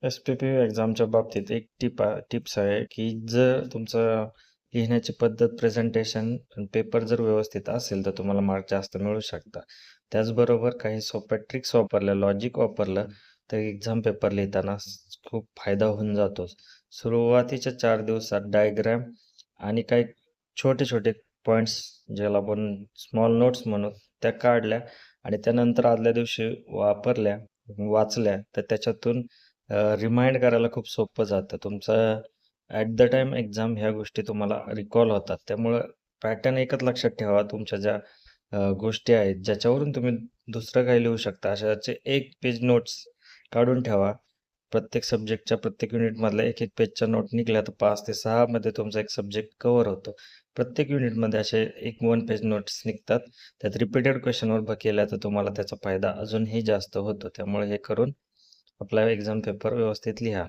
S-P-P एक्झामच्या बाबतीत एक tips आहे, की जर तुमचं लिहिण्याची पद्धत, प्रेझेंटेशन आणि पेपर जर व्यवस्थित असेल, तर तुम्हाला मार्क जास्त मिळू शकतात. त्याचबरोबर काही सोप्या ट्रिक्स वापरल्या, लॉजिक वापरलं, तर एक्झाम पेपर लिहिताना खूप फायदा होऊन जातो. सुरुवातीच्या 4 दिवसात डायग्राम आणि काही छोटे-छोटे पॉइंट्स, ज्याला आपण स्मॉल नोट्स म्हणू, त्या काढल्या आणि त्यानंतर आदल्या दिवशी वाचल्या, तर त्याच्यातून रिमाइंड करायला खूप सोपं जातं. तुमचं ॲट द टाईम एक्झाम ह्या गोष्टी तुम्हाला रिकॉल होतात. त्यामुळं पॅटर्न एकच लक्षात ठेवा. तुमच्या ज्या गोष्टी आहेत, ज्याच्यावरून तुम्ही दुसरं काही लिहू शकता, अशाचे 1 पेज नोट्स काढून ठेवा. प्रत्येक सब्जेक्टच्या प्रत्येक युनिटमधल्या 1-1 पेजच्या नोट निघाल्या, तर 5 ते 6 मध्ये तुमचा एक सब्जेक्ट कव्हर होतो. प्रत्येक युनिटमध्ये असे 1 पेज नोट्स निघतात. त्यात रिपीटेड क्वेश्चन केल्या, तर तुम्हाला त्याचा फायदा अजूनही जास्त होतो. त्यामुळे हे करून आपला एक्झाम पेपर व्यवस्थित लिहा.